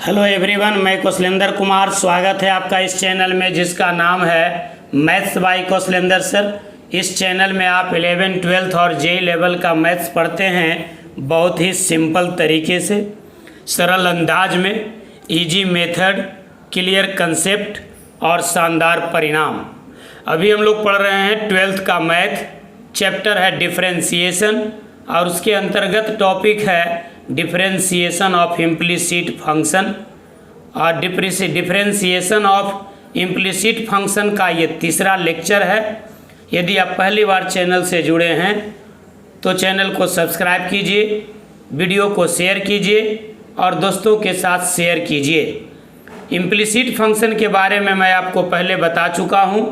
Hello everyone, मैं कौशलेंद्र कुमार। स्वागत है आपका इस चैनल में जिसका नाम है मैथ्स बाय कौशलेंद्र सर। इस चैनल में आप 11, 12 और जेई लेवल का मैथ्स पढ़ते हैं बहुत ही सिंपल तरीके से, सरल अंदाज में, इजी मेथड, क्लियर कंसेप्ट और शानदार परिणाम। अभी हम लोग पढ़ रहे हैं 12th का मैथ, चैप्टर है डिफरेंशिएशन और उसके अंतर्गत टॉपिक है डिफरेंशिएशन ऑफ इम्प्लिसिट फंक्शन। और डिफरेंशिएशन ऑफ इम्प्लिसिट फंक्शन का ये तीसरा लेक्चर है। यदि आप पहली बार चैनल से जुड़े हैं तो चैनल को सब्सक्राइब कीजिए, वीडियो को शेयर कीजिए और दोस्तों के साथ शेयर कीजिए। इम्प्लिसिट फंक्शन के बारे में मैं आपको पहले बता चुका हूँ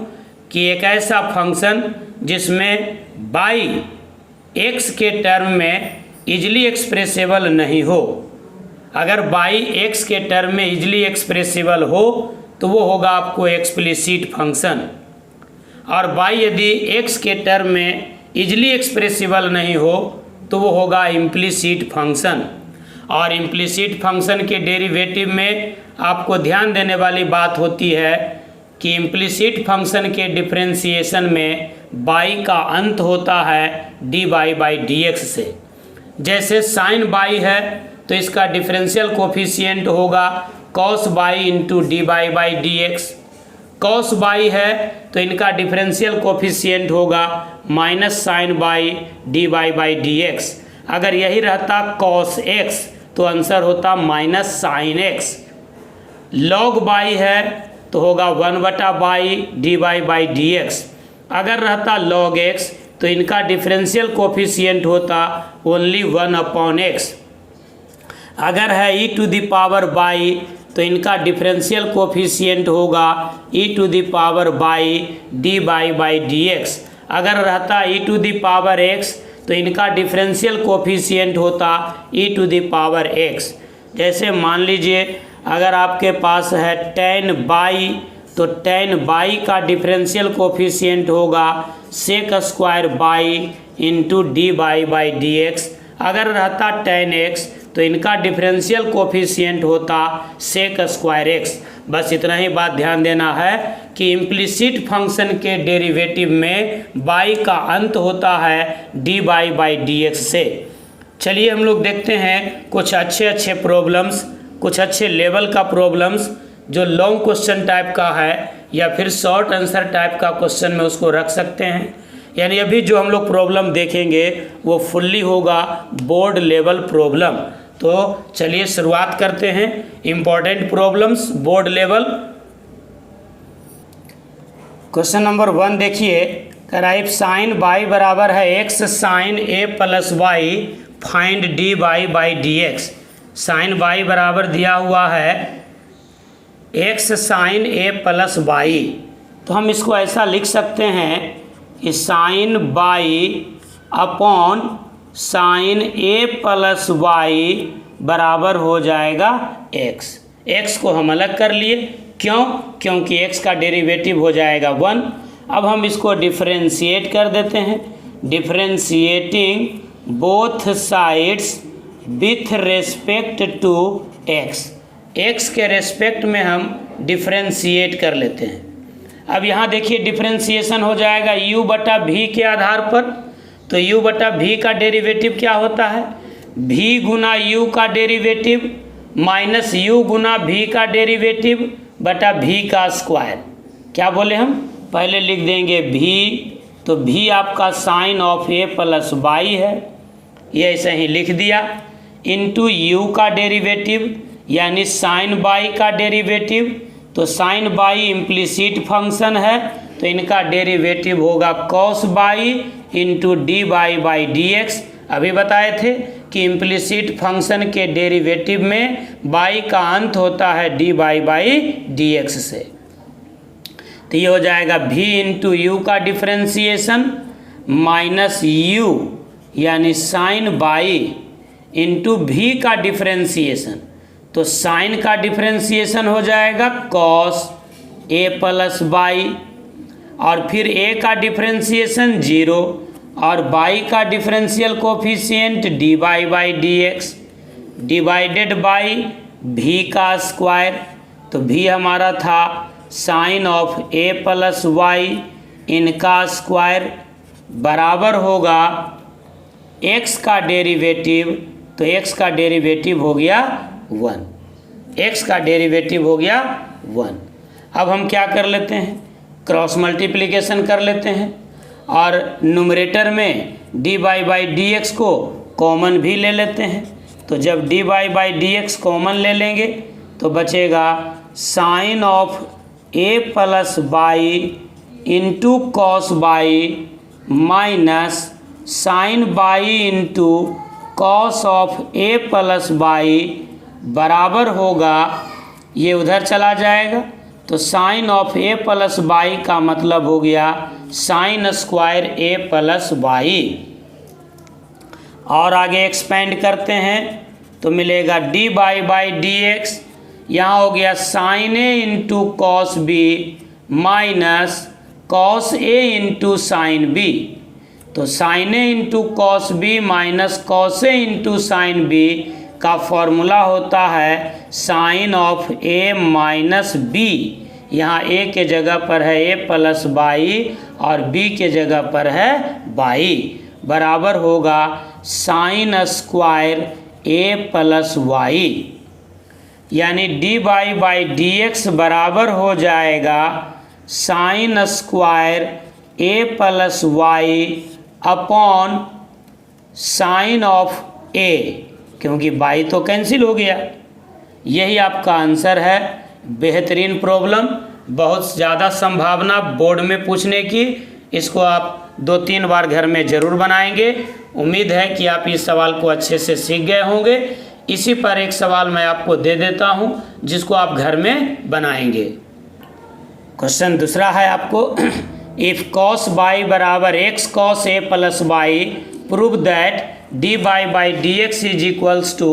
कि एक ऐसा फंक्शन जिसमें बाई एक्स के टर्म में इजली एक्सप्रेसिबल नहीं हो। अगर बाई एक्स के टर्म में इजली एक्सप्रेसिबल हो तो वो होगा आपको एक्सप्लिसिट फंक्शन, और बाई यदि एक्स के टर्म में इजली एक्सप्रेसिबल नहीं हो तो वो होगा इम्प्लिसिट फंक्शन। और इम्प्लिसिट फंक्शन के डेरिवेटिव में आपको ध्यान देने वाली बात होती है कि इम्प्लिसिट फंक्शन के डिफरेंशिएशन में बाई का अंत होता है d by by D x से। जैसे साइन बाई है तो इसका डिफरेंशियल कोफिशिएंट होगा cos by into D by by D X. Cos Y है तो इनका डिफरेंशियल कोफिशिएंट होगा minus sine Y D by by D x. अगर यही रहता कॉस एक्स तो आंसर होता minus sine X. Log Y है तो होगा 1/बाई D by by D x. अगर रहता लॉग एक्स तो इनका डिफरेंशियल कोफिशिएंट होता ओनली 1/x। अगर है e to the power y तो इनका डिफरेंशियल कोफिशिएंट होगा e to the power y D by by D x. अगर रहता e to the power x तो इनका डिफरेंशियल कोफिशिएंट होता e to the power x। जैसे मान लीजिए अगर आपके पास है tan बाई तो tan बाई का डिफरेंशियल कोफिशिएंट होगा sec square y into D by by D x. अगर रहता tan x तो इनका डिफरेंशियल कोफिशिएंट होता सेक स्क्वायर एक्स। बस इतना ही बात ध्यान देना है कि इम्प्लिसिट फंक्शन के डेरिवेटिव में बाई का अंत होता है d by by D x से। चलिए हम लोग देखते हैं कुछ अच्छे प्रॉब्लम्स, कुछ अच्छे लेवल का प्रॉब्लम्स जो लॉन्ग क्वेश्चन टाइप का है या फिर शॉर्ट आंसर टाइप का क्वेश्चन में उसको रख सकते हैं। यानी अभी जो हम लोग प्रॉब्लम देखेंगे वो फुल्ली होगा बोर्ड लेवल प्रॉब्लम। तो चलिए शुरुआत करते हैं। Important problems board level. Question number 1 देखिए, कह रहा है साइन बाई बराबर है x sine a plus y, find d by by D x. Sine y बराबर दिया हुआ है x sine a plus y, तो हम इसको ऐसा लिख सकते हैं कि sine y upon sine a plus y बराबर हो जाएगा एक्स। एक्स को हम अलग कर लिए, क्यों? क्योंकि एक्स का डेरिवेटिव हो जाएगा 1। अब हम इसको डिफरेंशिएट कर देते हैं। Differentiating both sides with respect to x. X के रेस्पेक्ट में हम डिफरेंशिएट कर लेते हैं। अब यहाँ देखिए डिफरेंशिएशन हो जाएगा u बटा v के आधार पर। तो u बटा v का डेरिवेटिव क्या होता है? v गुना u का डेरिवेटिव माइनस u गुना v का डेरिवेटिव बटा v का स्क्वायर। क्या बोले हम? पहले लिख देंगे v, तो v आपका sine of a plus y है, ये ऐसे ही लिख दिया, इंटू u का डेरिवेटिव यानी साइन बाई का डेरिवेटिव। तो साइन बाई इम्प्लिसिट फंक्शन है तो इनका डेरिवेटिव होगा cos by into D by by D x. अभी बताए थे कि इम्प्लिसिट फंक्शन के डेरिवेटिव में बाई का अंत होता है d by by D x से। तो ये हो जाएगा v इंटू यू का डिफरेंशिएशन माइनस u यानी साइन बाई इंटू v का डिफरेंशिएशन। तो साइन का डिफरेंशिएशन हो जाएगा कॉस ए प्लस बाई, और फिर a का डिफरेंशिएशन 0 और बाई का differential coefficient d by by D x divided by v का स्क्वायर, तो भी हमारा था sine of a plus y इनका स्क्वायर बराबर होगा x का डेरिवेटिव, तो x का डेरिवेटिव हो गया 1, x का डेरिवेटिव हो गया 1। अब हम क्या कर लेते हैं, क्रॉस मल्टीप्लिकेशन कर लेते हैं और न्यूमरेटर में dy बाई डी एक्स को कॉमन भी ले लेते हैं। तो जब dy by D x common ले लेंगे तो बचेगा sine of a plus y into cos y minus sine y into cos of a plus y बराबर होगा, ये उधर चला जाएगा तो sine of a plus y का मतलब हो गया sine square A plus by. और आगे एक्सपेंड करते हैं तो मिलेगा डी बाई डी एक्स, यहाँ हो गया sine A into cos B minus cos A into sine B. तो sine A into cos B minus cos A into sine B का फॉर्मूला होता है sine of A minus B. यहाँ A के जगह पर है ए प्लस बाई और बी के जगह पर है बाई, बराबर होगा साइन स्क्वायर ए प्लस वाई। यानी डी बाई डी एक्स बराबर हो जाएगा sine square A plus Y upon sine of A, क्योंकि बाई तो कैंसिल हो गया। यही आपका आंसर है। बेहतरीन प्रॉब्लम, बहुत ज़्यादा संभावना बोर्ड में पूछने की। इसको आप 2-3 बार घर में ज़रूर बनाएंगे। उम्मीद है कि आप इस सवाल को अच्छे से सीख गए होंगे। इसी पर एक सवाल मैं आपको दे देता हूं जिसको आप घर में बनाएंगे। क्वेश्चन दूसरा है आपको, इफ़ कॉस बाई बराबर X cos A plus Y prove that D by D x is equals to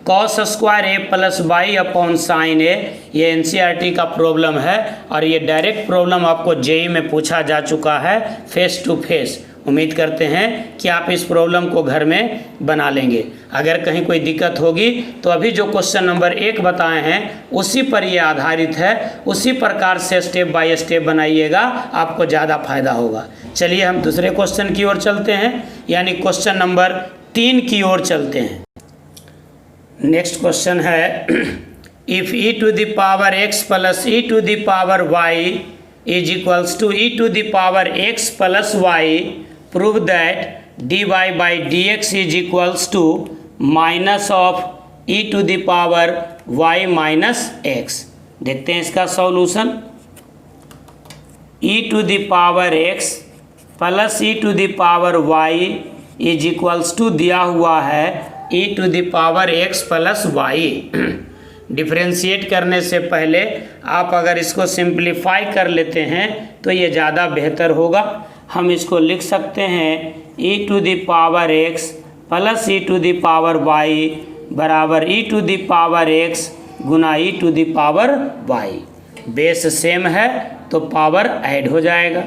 cos square A plus Y upon sine A. ये एनसीईआरटी का प्रॉब्लम है और ये डायरेक्ट प्रॉब्लम आपको जेईई में पूछा जा चुका है फेस टू फेस। उम्मीद करते हैं कि आप इस प्रॉब्लम को घर में बना लेंगे। अगर कहीं कोई दिक्कत होगी तो अभी जो क्वेश्चन नंबर 1 बताए हैं उसी पर ये आधारित है, उसी प्रकार से स्टेप बाय स्टेप बनाइएगा, आपको ज़्यादा फायदा होगा। चलिए हम दूसरे क्वेश्चन की ओर चलते हैं, यानी क्वेश्चन नंबर 3 की ओर चलते हैं। नेक्स्ट क्वेश्चन है, if e to the power x plus E to the power y is equals to e to the power x plus y prove that D Y by D x is equals to minus of e to the power y minus x. देखते हैं इसका solution. E to the power x plus E to the power y is equals to दिया हुआ है ई to the power x plus y. Differentiate करने से पहले आप अगर इसको सिंप्लीफाई कर लेते हैं तो ये ज़्यादा बेहतर होगा। हम इसको लिख सकते हैं E to the power x plus E to the power Y बराबर E to the power X गुना E to the power Y. Base same है तो पावर ऐड हो जाएगा।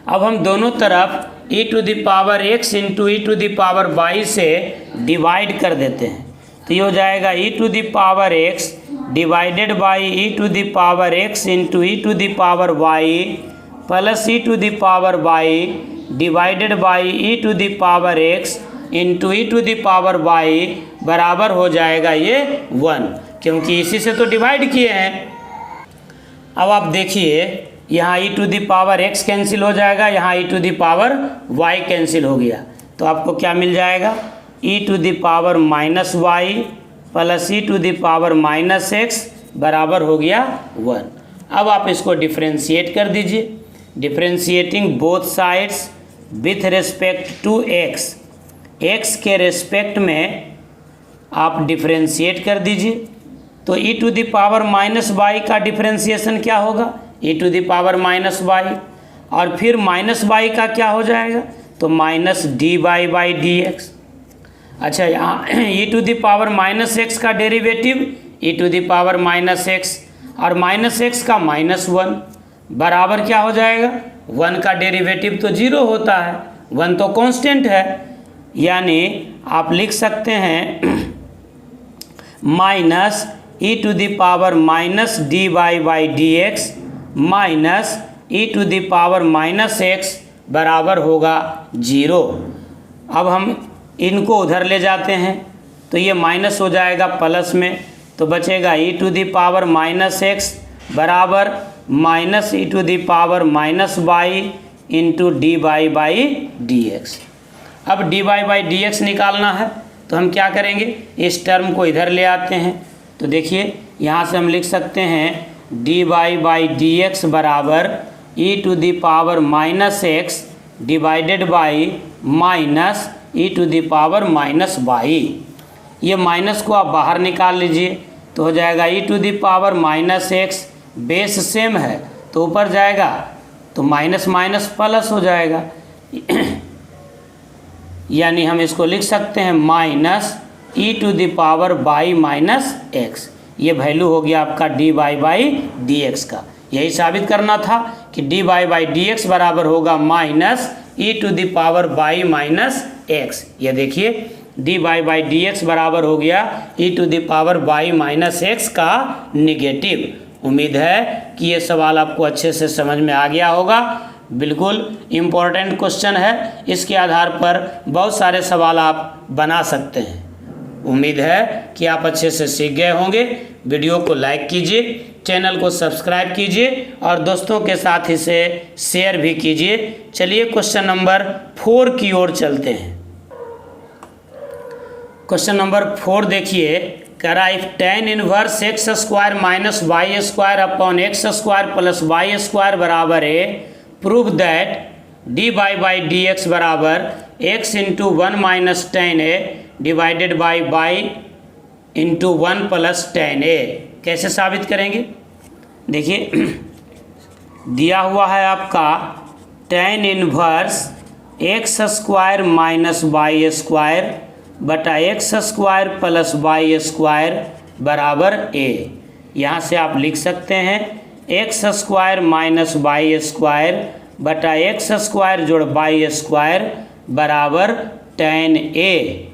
अब हम दोनों तरफ E to the power X into E to the power Y से डिवाइड कर देते हैं, तो ये हो जाएगा E to the power X divided by E to the power X into E to the power Y plus E to the power Y divided by E to the power X into E to the power Y बराबर हो जाएगा ये 1, क्योंकि इसी से तो divide किए हैं। अब आप देखिए यहाँ E to the power X cancel हो जाएगा, यहाँ E to the power Y cancel हो गया, तो आपको क्या मिल जाएगा E to the power minus Y plus E to the power minus x बराबर हो गया 1। अब आप इसको डिफ्रेंशिएट कर दीजिए। Differentiating both sides with respect to x, x के रिस्पेक्ट में आप डिफ्रेंशिएट कर दीजिए। तो E to the power minus Y का डिफ्रेंशिएशन क्या होगा, E to the power minus Y, और फिर माइनस वाई का क्या हो जाएगा, तो minus D Y by D X. अच्छा, यहाँ E to the power minus X का derivative E to the power minus X और माइनस एक्स का -1 बराबर क्या हो जाएगा, 1 का डेरिवेटिव तो 0 होता है, 1 तो कांस्टेंट है। यानी आप लिख सकते हैं minus E to the power minus D Y by D x minus E to the power minus x बराबर होगा 0। अब हम इनको उधर ले जाते हैं तो ये माइनस हो जाएगा प्लस में, तो बचेगा E to the power minus x बराबर minus E to the power minus Y into D Y by D x. अब D Y by D X निकालना है तो हम क्या करेंगे, इस टर्म को इधर ले आते हैं। तो देखिए यहाँ से हम लिख सकते हैं D Y by D x बराबर E to the power minus X divided by minus E to the power minus Y. ये माइनस को आप बाहर निकाल लीजिए तो हो जाएगा E to the power minus X, base same है तो ऊपर जाएगा तो माइनस माइनस प्लस हो जाएगा यानी हम इसको लिख सकते हैं minus E to the power Y minus X. ये वैल्यू हो गया आपका D Y by D X का। यही साबित करना था कि D Y by D x बराबर होगा minus E to the power Y minus X. ये देखिए D Y by D x बराबर हो गया E to the power Y minus X का निगेटिव। उम्मीद है कि ये सवाल आपको अच्छे से समझ में आ गया होगा। बिल्कुल इम्पोर्टेंट क्वेश्चन है, इसके आधार पर बहुत सारे सवाल आप बना सकते हैं। उम्मीद है कि आप अच्छे से सीख गए होंगे। वीडियो को लाइक कीजिए, चैनल को सब्सक्राइब कीजिए और दोस्तों के साथ इसे शेयर भी कीजिए। चलिए क्वेश्चन नंबर 4 की ओर चलते हैं। क्वेश्चन नंबर 4 देखिए, कह रहा if tan inverse x square minus Y square upon x square plus Y square बराबर है, prove that D Y by D x बराबर X into 1 minus tan A divided by Y into 1 plus tan A. कैसे साबित करेंगे, देखिए दिया हुआ है आपका tan inverse x square minus Y square बटा x square plus Y square बराबर ए। यहाँ से आप लिख सकते हैं x square minus Y square बटा एक्स स्क्वायर जोड़ वाई स्क्वायर बराबर tan ए।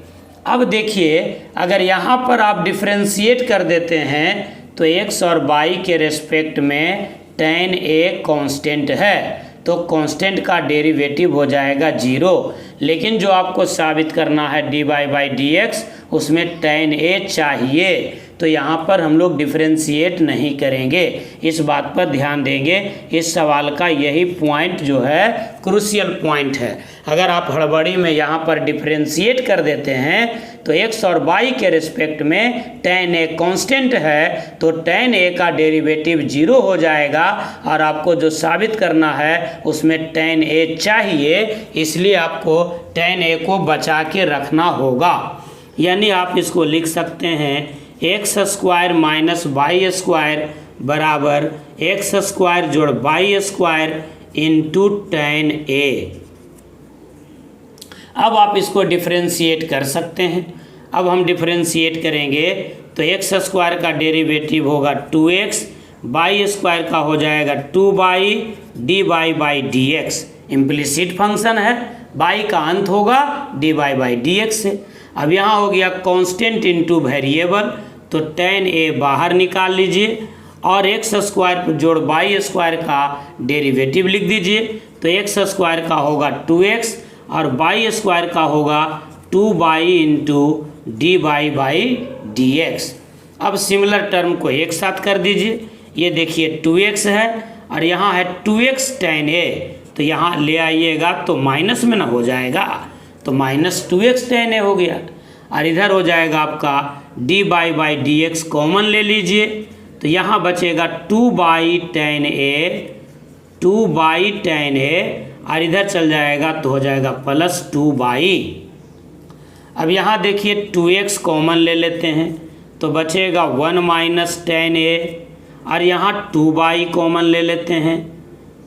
अब देखिए अगर यहाँ पर आप डिफ्रेंशिएट कर देते हैं तो x और y के रेस्पेक्ट में tan a कांस्टेंट है तो कांस्टेंट का डेरिवेटिव हो जाएगा 0। लेकिन जो आपको साबित करना है d Y by D x उसमें tan a चाहिए, तो यहाँ पर हम लोग डिफ्रेंशिएट नहीं करेंगे। इस बात पर ध्यान देंगे, इस सवाल का यही पॉइंट जो है क्रूशियल पॉइंट है। अगर आप हड़बड़ी में यहाँ पर डिफ्रेंशिएट कर देते हैं तो x और y के रिस्पेक्ट में tan a कांस्टेंट है तो tan a का डेरिवेटिव 0 हो जाएगा और आपको जो साबित करना है उसमें tan a चाहिए, इसलिए आपको tan a को बचा के रखना होगा। यानी आप इसको लिख सकते हैं x square minus Y square बराबर एक्स स्क्वायर जोड़ Y square into tan a। अब आप इसको डिफ्रेंशिएट कर सकते हैं। अब हम डिफ्रेंशिएट करेंगे तो एक्स स्क्वायर का डेरिवेटिव होगा 2x, वाई स्क्वायर का हो जाएगा 2y d Y by D x. Implicit function है, y का अंत होगा d Y by D x से। अब यहाँ हो गया कांस्टेंट इंटू वेरिएबल तो tan a बाहर निकाल लीजिए और एक्स स्क्वायर जोड़ वाई स्क्वायर का डेरिवेटिव लिख दीजिए तो एक्स स्क्वायर का होगा 2x और वाई स्क्वायर का होगा 2y into D Y by D x. अब सिमिलर टर्म को एक साथ कर दीजिए, ये देखिए 2x है और यहाँ है 2x tan a, तो यहाँ ले आइएगा तो माइनस में ना हो जाएगा तो माइनस 2x tan a हो गया और इधर हो जाएगा आपका D Y by D x common ले लीजिए तो यहाँ बचेगा 2y tan a और इधर चल जाएगा तो हो जाएगा प्लस 2y। अब यहाँ देखिए 2x कॉमन ले लेते हैं तो बचेगा 1 माइनस tan a और यहाँ 2y कॉमन ले लेते हैं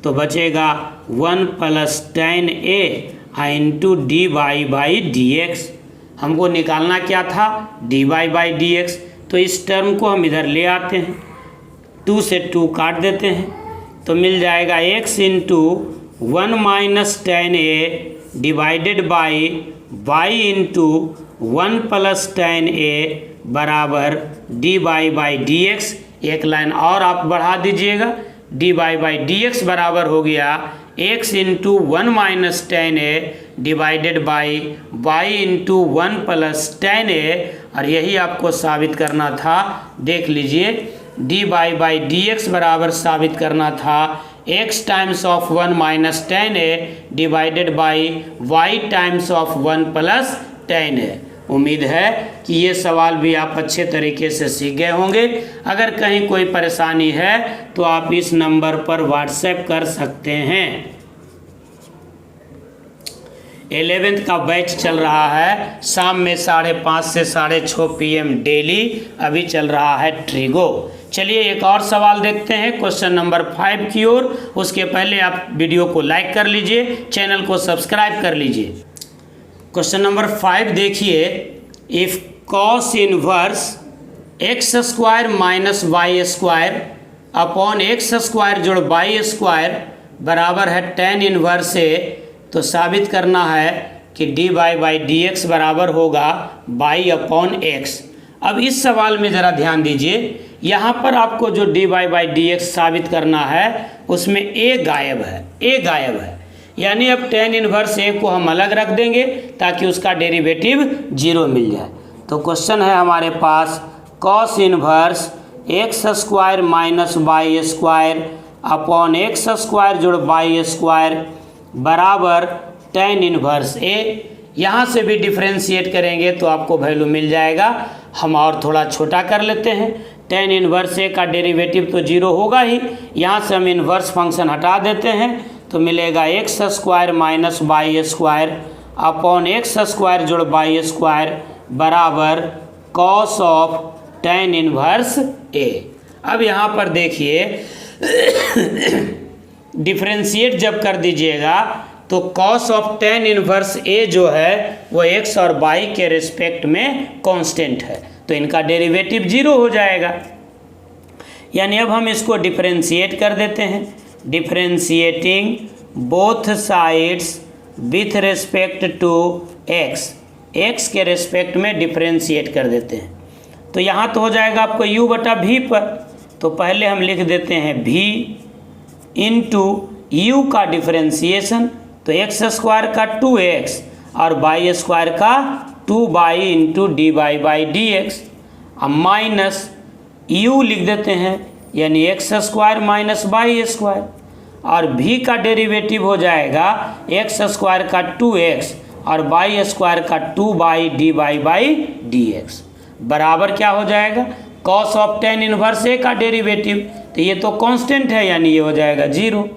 तो बचेगा 1 plus tan a into D Y by D x. हमको निकालना क्या था d Y by D x, तो इस टर्म को हम इधर ले आते हैं, 2 से 2 काट देते हैं तो मिल जाएगा x into 1 minus tan a divided by y into 1 plus tan a बराबर D Y by D X. एक लाइन और आप बढ़ा दीजिएगा, D Y by D x बराबर हो गया X into 1 minus tan A divided by Y into 1 plus tan A. और यही आपको साबित करना था। देख लीजिए, D Y by D x बराबर साबित करना था x times of 1 minus tan A divided by Y times of 1 plus tan A. उम्मीद है कि ये सवाल भी आप अच्छे तरीके से सीख गए होंगे। अगर कहीं कोई परेशानी है तो आप इस नंबर पर व्हाट्सएप कर सकते हैं। 11th का बैच चल रहा है, शाम में 5:30 से 6:30 PM डेली अभी चल रहा है ट्रिगो। चलिए एक और सवाल देखते हैं क्वेश्चन नंबर 5 की ओर। उसके पहले आप वीडियो को लाइक कर लीजिए, चैनल को सब्सक्राइब कर लीजिए। क्वेश्चन नंबर 5 देखिए, if cos inverse x square minus Y square upon x square जोड़ वाई स्क्वायर बराबर है टेन इनवर्स ए, तो साबित करना है कि D Y by D x बराबर होगा वाई अपॉन एक्स। अब इस सवाल में ज़रा ध्यान दीजिए, यहाँ पर आपको जो d Y by D x साबित करना है उसमें ए गायब है, ए गायब है। यानी अब टेन इनवर्स ए को हम अलग रख देंगे ताकि उसका डेरिवेटिव 0 मिल जाए। तो क्वेश्चन है हमारे पास cos inverse x square minus Y square upon x square जोड़ वाई स्क्वायर बराबर टेन इनवर्स ए। यहाँ से भी डिफ्रेंशिएट करेंगे तो आपको वैल्यू मिल जाएगा। हम और थोड़ा छोटा कर लेते हैं। टेन इनवर्स ए का डेरिवेटिव तो 0 होगा ही, यहाँ से हम इनवर्स फंक्शन हटा देते हैं तो मिलेगा x square minus Y square upon x square जोड़ वाई स्क्वायर बराबर cos of tan inverse a. अब यहाँ पर देखिए डिफ्रेंशिएट जब कर दीजिएगा तो cos of tan inverse a जो है वो एक्स और वाई के रिस्पेक्ट में कांस्टेंट है, तो इनका डेरिवेटिव 0 हो जाएगा। यानी अब हम इसको डिफ्रेंशिएट कर देते हैं, differentiating both sides with respect to x, x के रिस्पेक्ट में डिफ्रेंशिएट कर देते हैं। तो यहाँ तो हो जाएगा आपको u बटा v पर, तो पहले हम लिख देते हैं v इंटू यू का डिफ्रेंशिएशन, तो एक्स स्क्वायर का 2x और वाई स्क्वायर का 2y into D Y by D x. अब माइनस u लिख देते हैं, यानी x square minus Y square, और v का डेरिवेटिव हो जाएगा एक्स स्क्वायर का 2x और वाई स्क्वायर का 2y d Y by D x बराबर क्या हो जाएगा cos of tan inverse a का डेरिवेटिव, तो ये तो कांस्टेंट है यानी ये हो जाएगा 0।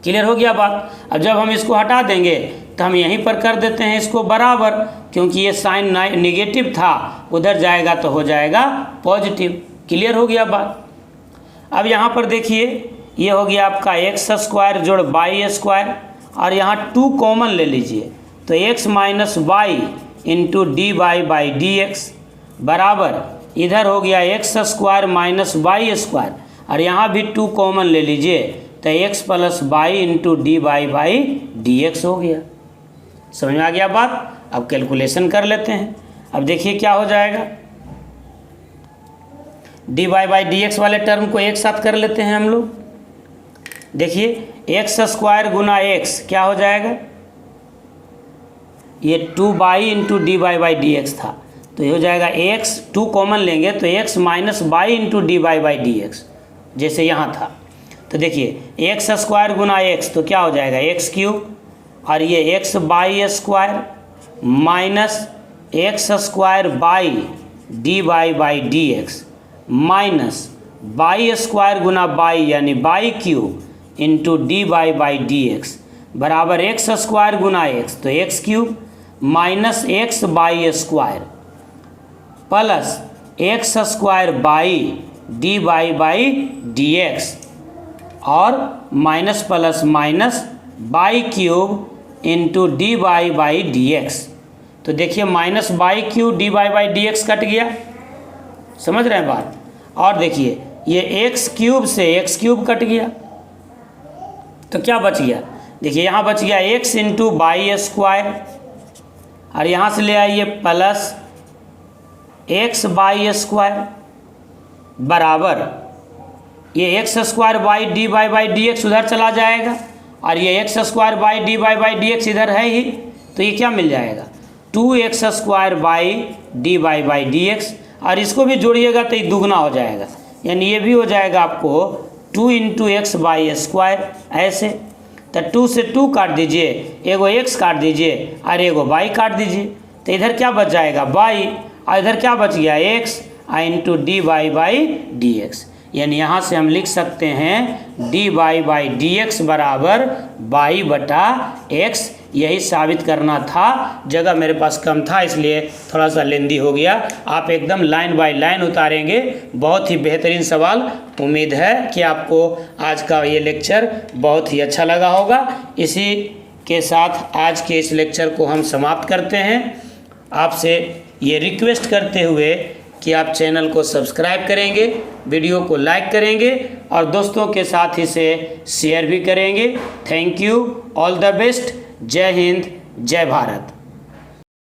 क्लियर हो गया बात। अब जब हम इसको हटा देंगे तो हम यहीं पर कर देते हैं इसको बराबर, क्योंकि ये साइन निगेटिव था, उधर जाएगा तो हो जाएगा पॉजिटिव। क्लियर हो गया बात। अब यहाँ पर देखिए ये हो गया आपका एक्स स्क्वायर जोड़ वाई स्क्वायर, और यहाँ 2 कॉमन ले लीजिए, तो x minus Y into D Y by D x बराबर इधर हो गया x square minus Y square, और यहाँ भी 2 कॉमन ले लीजिए तो x plus y into D Y by D x हो गया। समझ में आ गया बात। अब कैलकुलेशन कर लेते हैं। अब देखिए क्या हो जाएगा, d Y by D x वाले टर्म को एक साथ कर लेते हैं हम लोग। देखिए एक्स स्क्वायर गुना एक्स क्या हो जाएगा, ये 2y into D Y by D x था, तो ये हो जाएगा x, 2 कॉमन लेंगे तो x minus Y into D Y by D x, जैसे यहाँ था। तो देखिए एक्स स्क्वायर गुना एक्स तो क्या हो जाएगा एक्स क्यूब, और ये x y square minus x square by d Y by D x minus y square गुना बाई यानी y cube into D Y by D x बराबर एक्स स्क्वायर गुना एक्स, तो x cube minus x y square plus x square by d Y by D x और minus plus minus y cube into D Y by D x. तो देखिए minus y cube d Y by D x cut गया, समझ रहे हैं बात। और देखिए ये एक्स क्यूब से एक्स क्यूब कट गया, तो क्या बच गया, देखिए यहाँ बच गया एक्स इंटू बाई स्क्वायर, और यहाँ से ले आइए प्लस एक्स बाई स्क्वायर बराबर ये x square by d Y by D x उधर चला जाएगा और ये x square by d Y by D x इधर है ही, तो ये क्या मिल जाएगा 2x square by d Y by D x, और इसको भी जोड़िएगा तो ये दुगना हो जाएगा, यानी ये भी हो जाएगा आपको 2 इंटू एक्स बाई स्क्वायर। ऐसे तो 2 से 2 काट दीजिए, एगो x काट दीजिए और एगो y काट दीजिए, तो इधर क्या बच जाएगा y और इधर क्या बच गया x into D Y by D x. यानी यहाँ से हम लिख सकते हैं D Y by D x बराबर y बटा एक्स। यही साबित करना था, जगह मेरे पास कम था इसलिए थोड़ा सा लेंदी हो गया। आप एकदम लाइन बाय लाइन उतारेंगे, बहुत ही बेहतरीन सवाल। उम्मीद है कि आपको आज का ये लेक्चर बहुत ही अच्छा लगा होगा। इसी के साथ आज के इस लेक्चर को हम समाप्त करते हैं, आपसे ये रिक्वेस्ट करते हुए कि आप चैनल को सब्सक्राइब करेंगे, वीडियो को लाइक करेंगे और दोस्तों के साथ इसे शेयर भी करेंगे। Thank you, all the best, जय हिंद, जय भारत।